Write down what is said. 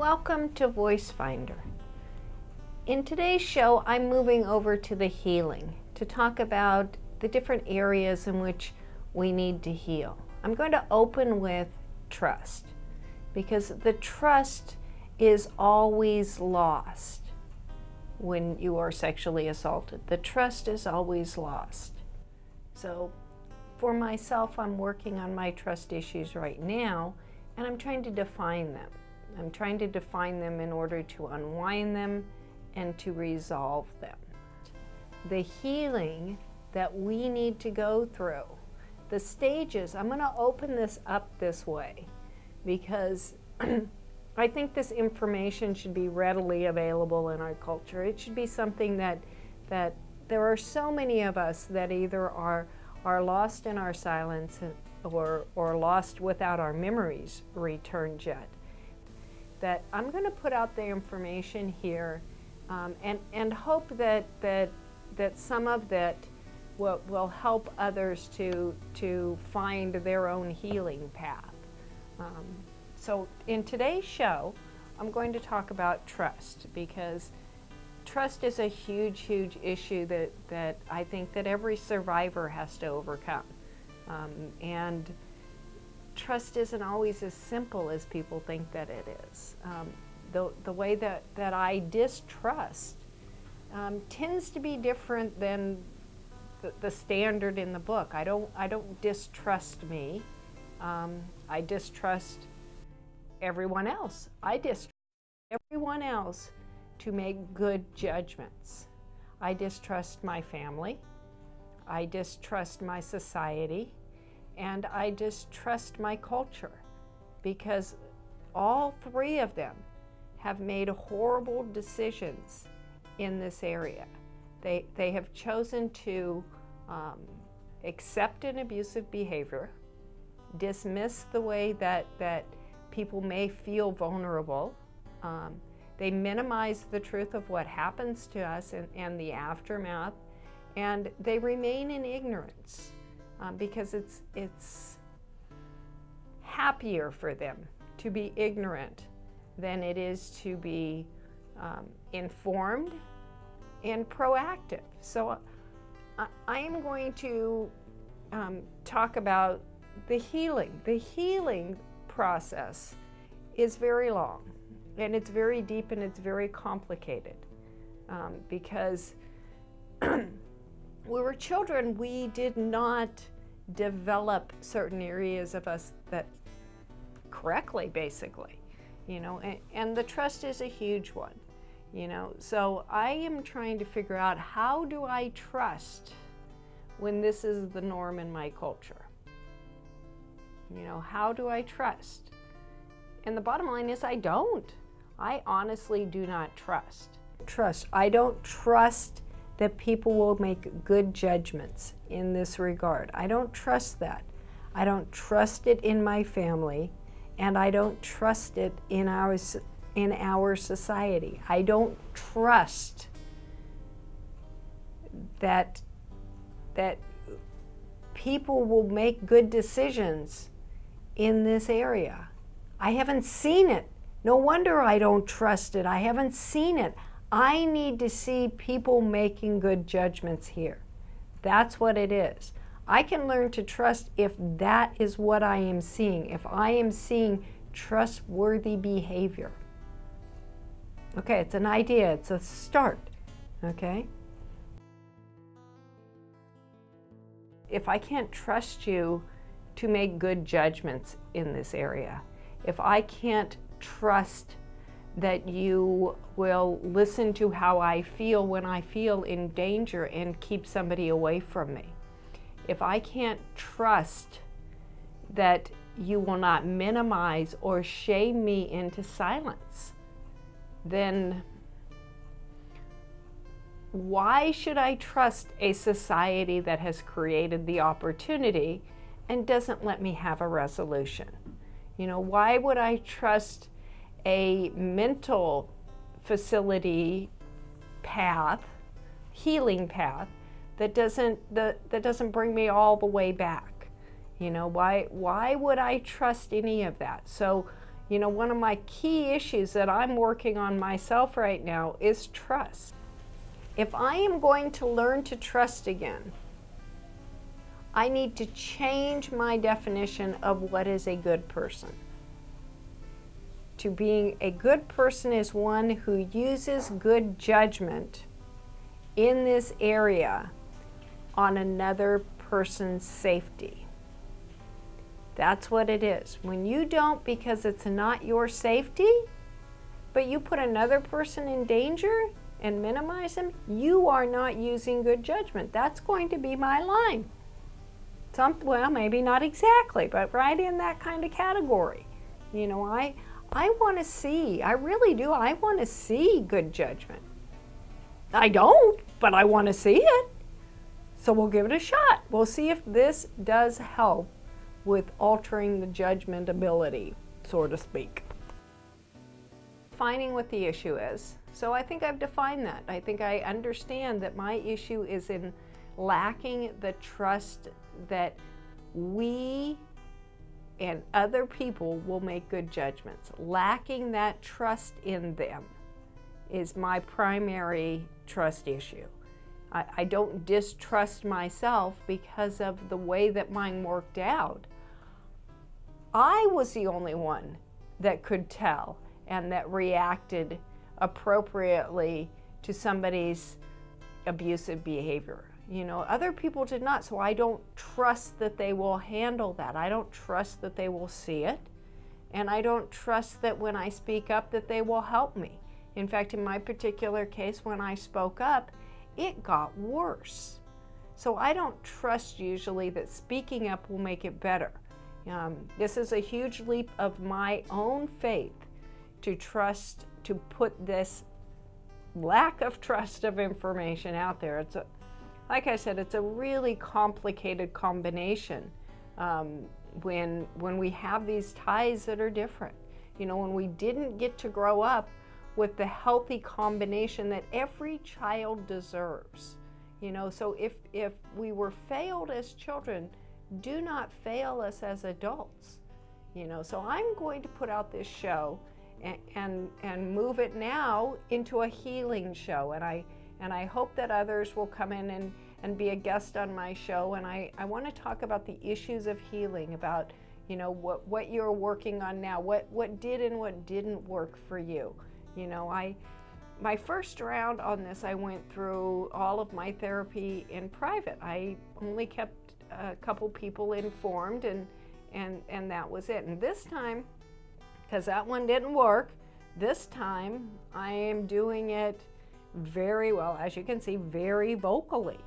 welcome to Voice Finder. In today's show, I'm moving over to the healing to talk about the different areas in which we need to heal. I'm going to open with trust, because the trust is always lost when you are sexually assaulted. The trust is always lost. So for myself, I'm working on my trust issues right now, and I'm trying to define them. I'm trying to define them in order to unwind them and to resolve them. The healing that we need to go through, the stages, I'm going to open this up this way because I think this information should be readily available in our culture. It should be something that there are so many of us that either are lost in our silence or lost without our memories returned yet. That I'm going to put out the information here and hope that some of that will help others to find their own healing path. So in today's show, I'm going to talk about trust, because trust is a huge, huge issue that I think that every survivor has to overcome. And trust isn't always as simple as people think that it is. The way that I distrust tends to be different than the standard in the book. I don't distrust me. I distrust everyone else. I distrust everyone else to make good judgments. I distrust my family. I distrust my society. And I distrust my culture, because all three of them have made horrible decisions in this area. They have chosen to accept an abusive behavior, dismiss the way that people may feel vulnerable. They minimize the truth of what happens to us and the aftermath, and they remain in ignorance. Because it's happier for them to be ignorant than it is to be informed and proactive. So I am going to talk about the healing. The healing process is very long, and it's very deep, and it's very complicated because we were children, we did not develop certain areas of us that correctly, basically, and the trust is a huge one, So I am trying to figure out, how do I trust when this is the norm in my culture? How do I trust? And the bottom line is I don't. I honestly do not trust. I don't trust that people will make good judgments in this regard. I don't trust that. I don't trust it in my family, and I don't trust it in our society. I don't trust that people will make good decisions in this area. I haven't seen it. No wonder I don't trust it. I haven't seen it. I need to see people making good judgments here. That's what it is. I can learn to trust if that is what I am seeing, if I am seeing trustworthy behavior. Okay, it's an idea, it's a start, okay? If I can't trust you to make good judgments in this area, if I can't trust that you will listen to how I feel when I feel in danger and keep somebody away from me, if I can't trust that you will not minimize or shame me into silence, then why should I trust a society that has created the opportunity and doesn't let me have a resolution? Why would I trust a mental facility path, healing path, that doesn't bring me all the way back? Why would I trust any of that? So You know, one of my key issues that I'm working on myself right now is trust. If I am going to learn to trust again, I need to change my definition of what is a good person. To being a good person is one who uses good judgment in this area on another person's safety. That's what it is. When you don't, because it's not your safety, but you put another person in danger and minimize them, you are not using good judgment. That's going to be my line. Well, maybe not exactly, but right in that kind of category. You know, I want to see, I really do, I want to see good judgment. I don't, but I want to see it. So we'll give it a shot. We'll see if this does help with altering the judgment ability, so to speak. Defining what the issue is. So I think I've defined that. I think I understand that my issue is in lacking the trust that we and other people will make good judgments. Lacking that trust in them is my primary trust issue. I don't distrust myself because of the way that mine worked out. I was the only one that could tell and that reacted appropriately to somebody's abusive behavior. You know, other people did not, so I don't trust that they will handle that. I don't trust that they will see it, and I don't trust that when I speak up that they will help me. In fact, in my particular case, when I spoke up, it got worse. So I don't trust usually that speaking up will make it better. This is a huge leap of my own faith to trust, to put this lack of trust of information out there. Like I said, it's a really complicated combination when we have these ties that are different. You know, when we didn't get to grow up with the healthy combination that every child deserves. You know, so if we were failed as children, do not fail us as adults. You know, so I'm going to put out this show and move it now into a healing show, and I hope that others will come in and be a guest on my show, and I want to talk about the issues of healing, about, you know, what you're working on now, what did and what didn't work for you. You know, my first round on this, I went through all of my therapy in private. I only kept a couple people informed, and that was it. And this time, because that one didn't work, this time I am doing it very well, as you can see, very vocally.